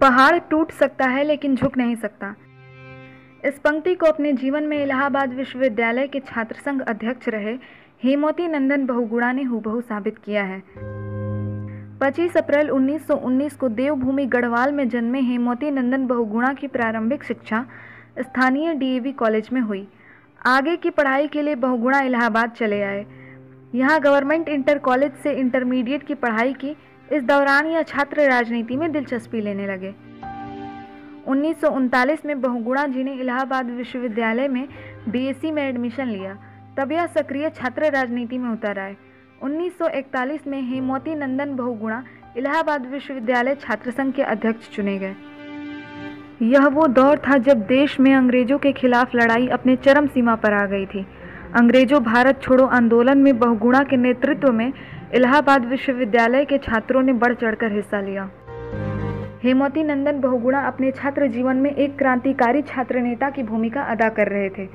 पहाड़ टूट सकता है लेकिन झुक नहीं सकता। इस पंक्ति को अपने जीवन में इलाहाबाद विश्वविद्यालय के छात्र संघ अध्यक्ष रहे हेमवती नंदन बहुगुणा ने हूबहू साबित किया है। 25 अप्रैल 1919 को देवभूमि गढ़वाल में जन्मे हेमवती नंदन बहुगुणा की प्रारंभिक शिक्षा स्थानीय डीएवी कॉलेज में हुई। आगे की पढ़ाई के लिए बहुगुणा इलाहाबाद चले आए। यहाँ गवर्नमेंट इंटर कॉलेज से इंटरमीडिएट की पढ़ाई की। इस दौरान यह छात्र राजनीति में दिलचस्पी लेने लगे। 1939 में बहुगुणा जी ने इलाहाबाद विश्वविद्यालय में बीएससी में एडमिशन लिया। तब यह सक्रिय छात्र राजनीति में उतर आए। 1941 में हेमवती नंदन बहुगुणा इलाहाबाद विश्वविद्यालय छात्र संघ के अध्यक्ष चुने गए। यह वो दौर था जब देश में अंग्रेजों के खिलाफ लड़ाई अपने चरम सीमा पर आ गई थी। अंग्रेजों भारत छोड़ो आंदोलन में बहुगुणा के नेतृत्व में इलाहाबाद विश्वविद्यालय के छात्रों ने बढ़ चढ़कर हिस्सा लिया। हेमवती नंदन बहुगुणा अपने छात्र जीवन में एक क्रांतिकारी छात्र नेता की भूमिका अदा कर रहे थे।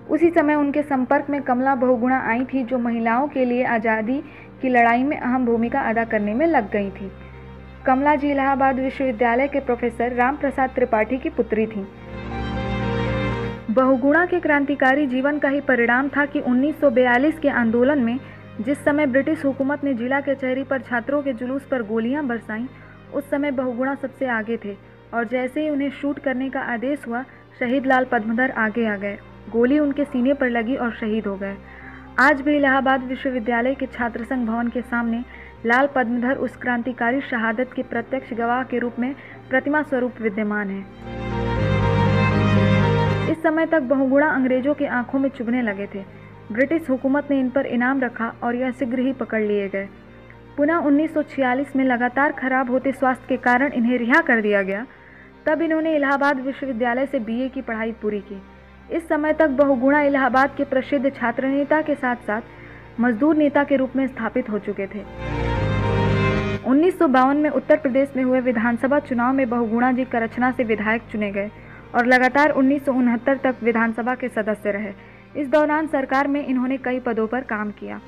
उसी समय उनके संपर्क में कमला बहुगुणा आई थी, जो महिलाओं के लिए आज़ादी की लड़ाई में अहम भूमिका अदा करने में लग गई थी। कमला जी इलाहाबाद विश्वविद्यालय के प्रोफेसर राम प्रसाद त्रिपाठी की पुत्री थीं। बहुगुणा के क्रांतिकारी जीवन का ही परिणाम था कि 1942 के आंदोलन में जिस समय ब्रिटिश हुकूमत ने जिला कचहरी पर छात्रों के जुलूस पर गोलियां बरसाईं, उस समय बहुगुणा सबसे आगे थे और जैसे ही उन्हें शूट करने का आदेश हुआ, शहीद लाल पद्मधर आगे आ गए। गोली उनके सीने पर लगी और शहीद हो गए। आज भी इलाहाबाद विश्वविद्यालय के छात्र संघ भवन के सामने लाल पद्मधर उस क्रांतिकारी शहादत के प्रत्यक्ष गवाह के रूप में प्रतिमा स्वरूप विद्यमान है। इस समय तक बहुगुणा अंग्रेजों की आंखों में चुभने लगे थे। ब्रिटिश हुकूमत ने इन पर इनाम रखा और यह शीघ्र ही पकड़ लिए गए। पुनः 1946 में लगातार खराब होते स्वास्थ्य के कारण इन्हें रिहा कर दिया गया। तब इन्होंने इलाहाबाद विश्वविद्यालय से बीए की पढ़ाई पूरी की। इस समय तक बहुगुणा इलाहाबाद के प्रसिद्ध छात्र नेता के साथ साथ मजदूर नेता के रूप में स्थापित हो चुके थे। 1952 में उत्तर प्रदेश में हुए विधानसभा चुनाव में बहुगुणा जी करछना से विधायक चुने गए और लगातार 1969 तक विधानसभा के सदस्य रहे। इस दौरान सरकार में इन्होंने कई पदों पर काम किया।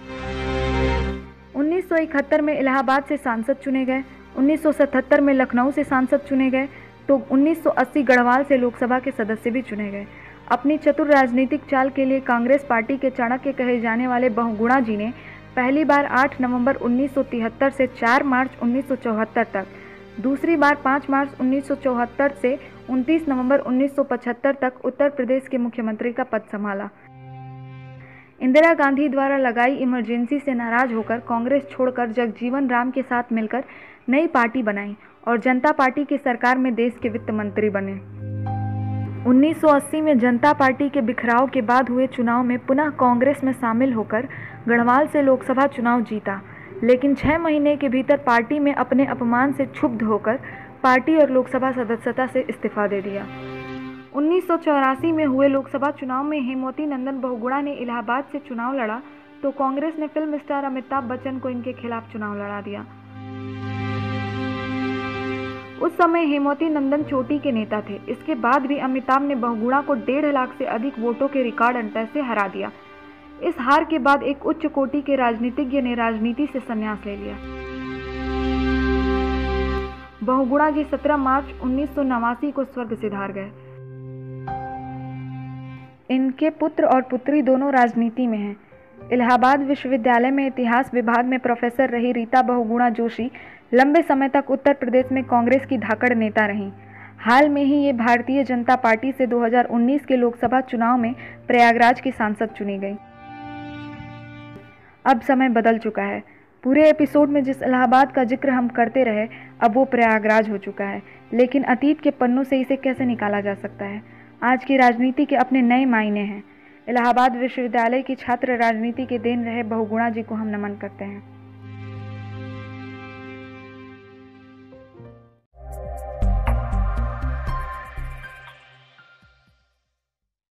1971 में इलाहाबाद से सांसद चुने गए। 1977 में लखनऊ से सांसद चुने गए तो 1980 गढ़वाल से लोकसभा के सदस्य भी चुने गए। अपनी चतुर राजनीतिक चाल के लिए कांग्रेस पार्टी के चाणक्य कहे जाने वाले बहुगुणा जी ने पहली बार 8 नवंबर 1973 से 4 मार्च 1974 तक, दूसरी बार 5 मार्च 1974 से 29 नवंबर 1975 तक उत्तर प्रदेश के मुख्यमंत्री का पद संभाला। इंदिरा गांधी द्वारा लगाई इमरजेंसी से नाराज होकर कांग्रेस छोड़कर जगजीवन राम के साथ मिलकर नई पार्टी बनाई और जनता पार्टी की सरकार में देश के वित्त मंत्री बने। 1980 में जनता पार्टी के बिखराव के बाद हुए चुनाव में पुनः कांग्रेस में शामिल होकर गढ़वाल से लोकसभा चुनाव जीता, लेकिन 6 महीने के भीतर पार्टी में अपने अपमान से क्षुब्ध होकर पार्टी और लोकसभा सदस्यता से इस्तीफा दे दिया। 1984 में हुए लोकसभा चुनाव में हेमवती नंदन बहुगुणा ने इलाहाबाद से चुनाव लड़ा तो कांग्रेस ने फिल्म स्टार अमिताभ बच्चन को इनके खिलाफ चुनाव लड़ा दिया। उस समय हेमवती नंदन चोटी के नेता थे। इसके बाद भी अमिताभ ने बहुगुणा को 1.5 लाख से अधिक वोटों के रिकॉर्ड अंतर से हरा दिया। इस हार के बाद एक उच्च कोटि के राजनीतिज्ञ ने राजनीति से संन्यास ले लिया। बहुगुणा जी 17 मार्च 1989 को स्वर्ग सिधार गए। इनके पुत्र और पुत्री दोनों राजनीति में हैं। इलाहाबाद विश्वविद्यालय में इतिहास विभाग में प्रोफेसर रही रीता बहुगुणा जोशी लंबे समय तक उत्तर प्रदेश में कांग्रेस की धाकड़ नेता रहीं। हाल में ही ये भारतीय जनता पार्टी से 2019 के लोकसभा चुनाव में प्रयागराज की सांसद चुनी गई। अब समय बदल चुका है। पूरे एपिसोड में जिस इलाहाबाद का जिक्र हम करते रहे, अब वो प्रयागराज हो चुका है, लेकिन अतीत के पन्नों से इसे कैसे निकाला जा सकता है। आज की राजनीति के अपने नए मायने हैं। इलाहाबाद विश्वविद्यालय की छात्र राजनीति के देन रहे बहुगुणा जी को हम नमन करते हैं।